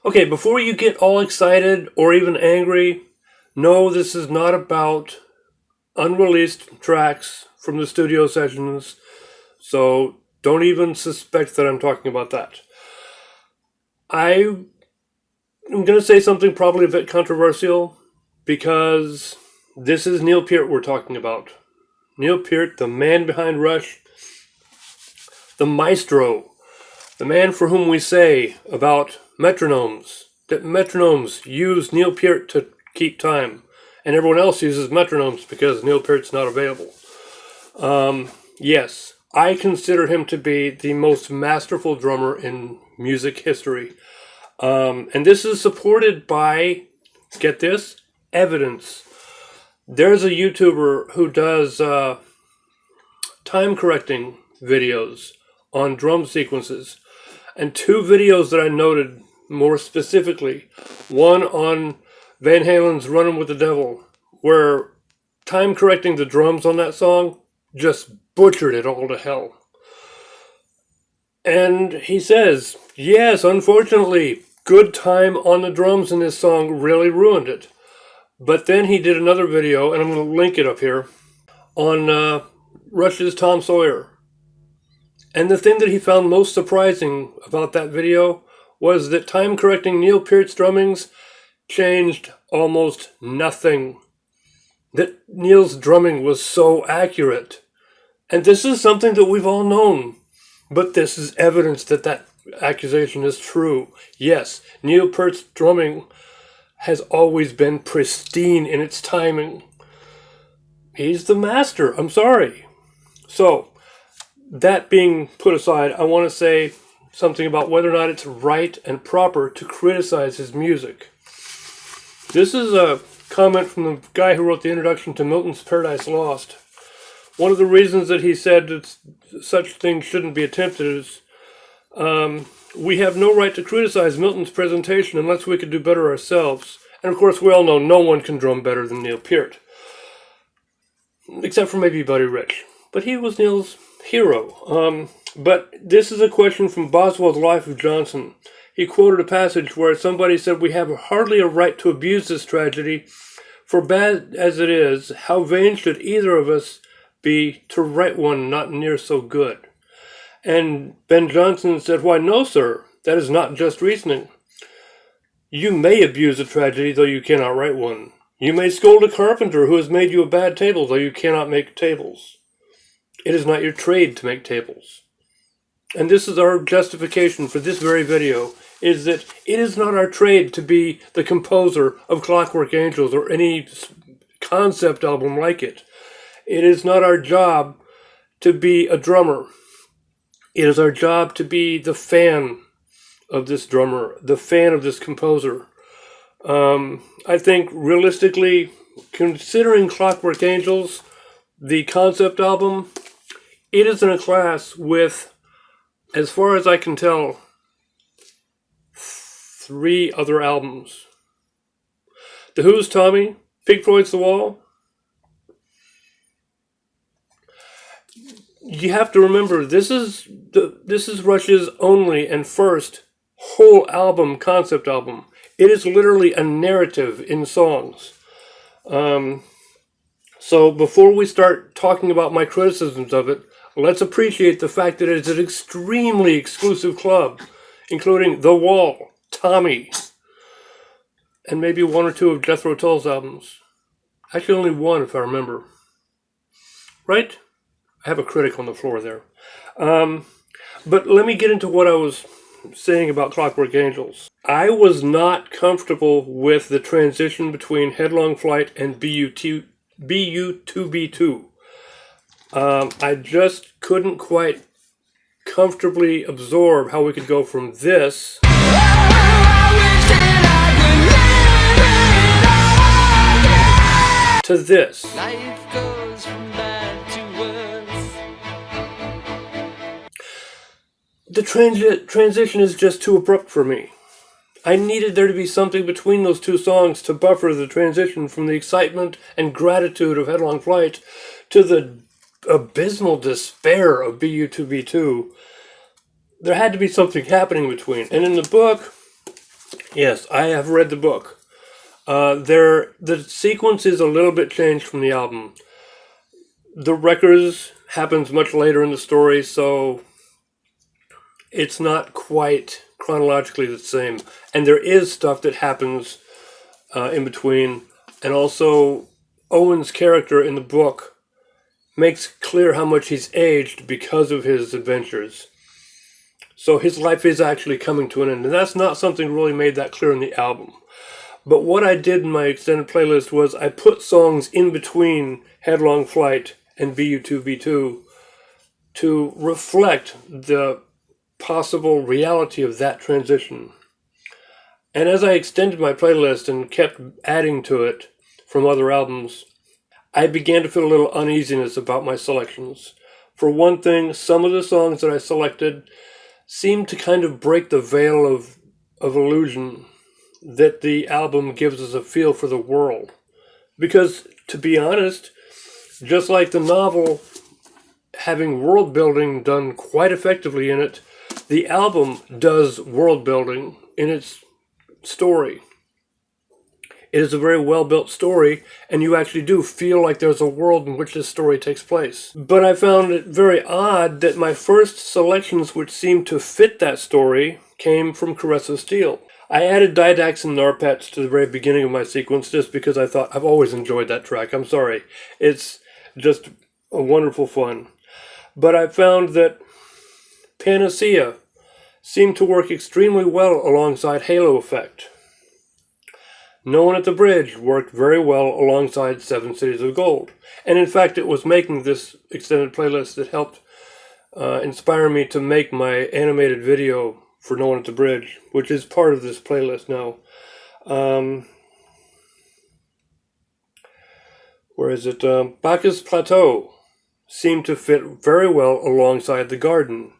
Okay, before you get all excited or even angry, no, this is not about unreleased tracks from the studio sessions, so don't even suspect that I'm talking about that. I'm going to say something probably a bit controversial because this is Neil Peart we're talking about. Neil Peart, the man behind Rush, the maestro, the man for whom we say about metronomes that metronomes use Neil Peart to keep time, and everyone else uses metronomes because Neil Peart's not available. Yes, I consider him to be the most masterful drummer in music history. And this is supported by, get this, evidence. There's a YouTuber who does time correcting videos on drum sequences. And two videos that I noted more specifically. One on Van Halen's Runnin' with the Devil, where time correcting the drums on that song just butchered it all to hell. And he says, yes, unfortunately, good time on the drums in this song really ruined it. But then he did another video, and I'm going to link it up here, on Rush's Tom Sawyer. And the thing that he found most surprising about that video was that time correcting Neil Peart's drummings changed almost nothing. That Neil's drumming was so accurate. And this is something that we've all known. But this is evidence that that accusation is true. Yes, Neil Peart's drumming has always been pristine in its timing. He's the master. I'm sorry. So, that being put aside, I want to say something about whether or not it's right and proper to criticize his music. This is a comment from the guy who wrote the introduction to Milton's Paradise Lost. One of the reasons that he said that such things shouldn't be attempted is we have no right to criticize Milton's presentation unless we could do better ourselves. And of course, we all know no one can drum better than Neil Peart. Except for maybe Buddy Rich. But he was Neil's hero. But this is a question from Boswell's Life of Johnson. He quoted a passage where somebody said, we have hardly a right to abuse this tragedy, for bad as it is, how vain should either of us be to write one not near so good. And Ben Jonson said, why no, sir, that is not just reasoning. You may abuse a tragedy, though you cannot write one. You may scold a carpenter who has made you a bad table, though you cannot make tables. It is not your trade to make tables. And this is our justification for this very video, is that it is not our trade to be the composer of Clockwork Angels or any concept album like it. It is not our job to be a drummer. It is our job to be the fan of this drummer, the fan of this composer. I think realistically, considering Clockwork Angels, the concept album, it is in a class with, as far as I can tell, 3 other albums. The Who's Tommy, Pink Floyd's The Wall. You have to remember, this is Rush's only and first whole album, concept album. It is literally a narrative in songs. So before we start talking about my criticisms of it, let's appreciate the fact that it is an extremely exclusive club, including The Wall, Tommy, and maybe 1 or 2 of Jethro Tull's albums. Actually, only 1 if I remember. Right? I have a critic on the floor there. But let me get into what I was saying about Clockwork Angels. I was not comfortable with the transition between Headlong Flight and BU2B2. I just couldn't quite comfortably absorb how we could go from this to this. Life goes from bad to worse. The transition is just too abrupt for me. I needed there to be something between those 2 songs to buffer the transition from the excitement and gratitude of Headlong Flight to the abysmal despair of BU2B2. There had to be something happening between. And in the book, Yes, I have read the book. The sequence is a little bit changed from the album. The records happens much later in the story, so it's not quite chronologically the same. And there is stuff that happens in between, and also Owen's character in the book makes clear how much he's aged because of his adventures. So his life is actually coming to an end, and that's not something really made that clear in the album. But what I did in my extended playlist was I put songs in between Headlong Flight and BU2B2 to reflect the possible reality of that transition. And as I extended my playlist and kept adding to it from other albums, I began to feel a little uneasiness about my selections. For one thing, some of the songs that I selected seemed to kind of break the veil of illusion that the album gives us a feel for the world. Because, to be honest, just like the novel having world building done quite effectively in it, the album does world building in its story. It is a very well built story, and you actually do feel like there's a world in which this story takes place. But I found it very odd that my first selections, which seemed to fit that story, came from Caress of Steel. I added Didax and Narpets to the very beginning of my sequence just because I thought I've always enjoyed that track. I'm sorry. It's just a wonderful fun. But I found that Panacea seemed to work extremely well alongside Halo Effect. No One at the Bridge worked very well alongside Seven Cities of Gold. And in fact, it was making this extended playlist that helped inspire me to make my animated video for No One at the Bridge, which is part of this playlist now. Where is it? Bacchus Plateau seemed to fit very well alongside The Garden.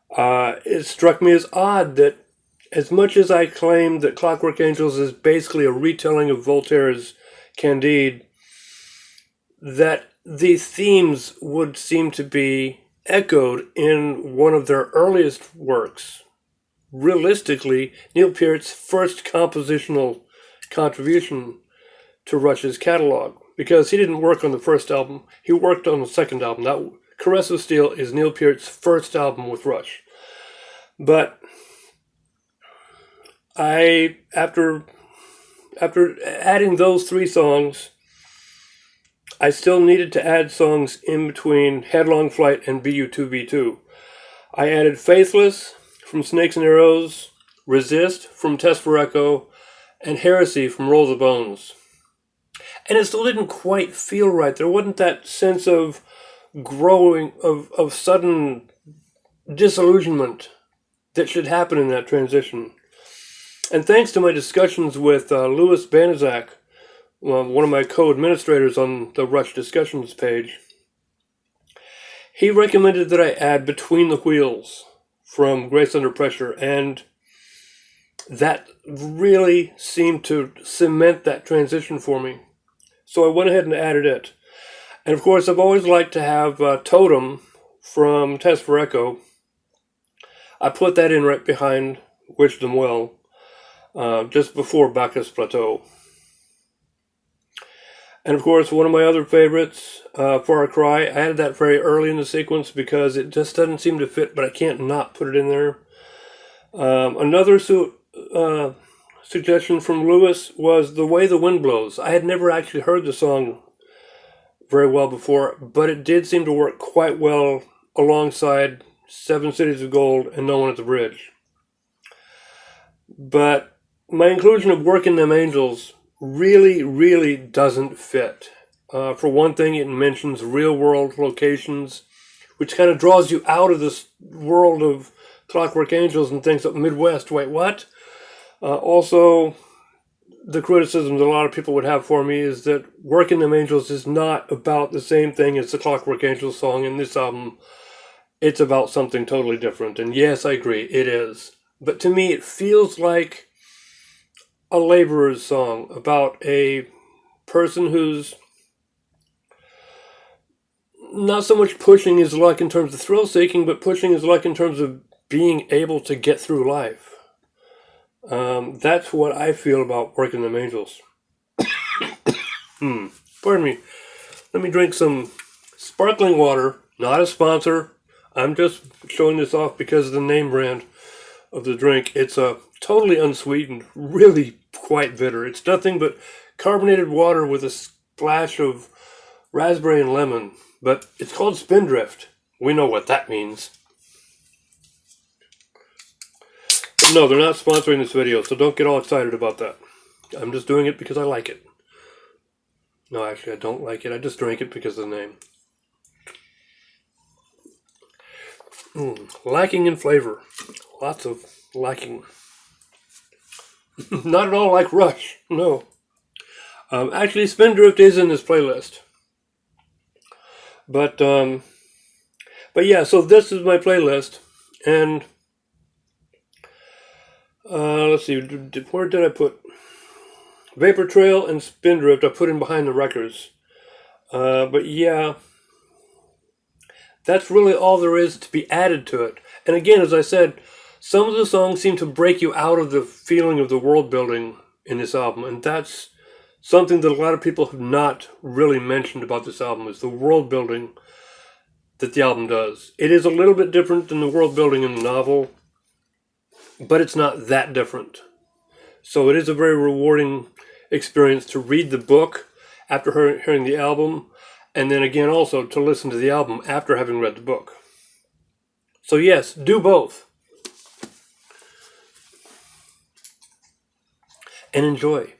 It struck me as odd that as much as I claim that Clockwork Angels is basically a retelling of Voltaire's Candide, that the themes would seem to be echoed in one of their earliest works. Realistically, Neil Peart's first compositional contribution to Rush's catalog, because he didn't work on the first album, he worked on the second album. That Caress of Steel is Neil Peart's first album with Rush. But after adding those three songs, I still needed to add songs in between Headlong Flight and BU2B2. I added Faithless from Snakes and Arrows, Resist from Test for Echo, and Heresy from Roll the Bones. And it still didn't quite feel right. There wasn't that sense of growing, of sudden disillusionment that should happen in that transition. And thanks to my discussions with Louis Banizak, one of my co-administrators on the Rush Discussions page, he recommended that I add Between the Wheels from Grace Under Pressure, and that really seemed to cement that transition for me. So I went ahead and added it. And of course, I've always liked to have Totem from Test for Echo. I put that in right behind Wish Them Well, just before Bacchus Plateau. And of course, one of my other favorites, Far Cry, I added that very early in the sequence because it just doesn't seem to fit, but I can't not put it in there. Another suggestion from Lewis was The Way the Wind Blows. I had never actually heard the song very well before, but it did seem to work quite well alongside Seven Cities of Gold and No One at the Bridge. But my inclusion of Working Them Angels really doesn't fit. For one thing, it mentions real-world locations, which kind of draws you out of this world of Clockwork Angels and thinks of Midwest. Wait, what? Also, the criticisms a lot of people would have for me is that Working Them Angels is not about the same thing as the Clockwork Angels song in this album. It's about something totally different. And yes, I agree, it is. But to me, it feels like a laborer's song about a person who's not so much pushing his luck in terms of thrill-seeking, but pushing his luck in terms of being able to get through life. That's what I feel about Working Them Angels. Pardon me. Let me drink some sparkling water. Not a sponsor. I'm just showing this off because of the name brand of the drink. It's totally unsweetened, really quite bitter. It's nothing but carbonated water with a splash of raspberry and lemon, but it's called Spindrift. We know what that means. But no, they're not sponsoring this video, so don't get all excited about that. I'm just doing it because I like it. No, actually, I don't like it. I just drank it because of the name. Lacking in flavor. Lots of lacking. Not at all like Rush. No. Actually, Spindrift is in this playlist. But yeah, so this is my playlist. And let's see, where did I put Vapor Trail and Spindrift? I put in behind the records. But yeah, that's really all there is to be added to it. And again, as I said, some of the songs seem to break you out of the feeling of the world building in this album, and that's something that a lot of people have not really mentioned about this album, is the world building that the album does. It is a little bit different than the world building in the novel, but it's not that different. So it is a very rewarding experience to read the book after hearing the album, and then again also to listen to the album after having read the book. So yes, do both. And enjoy.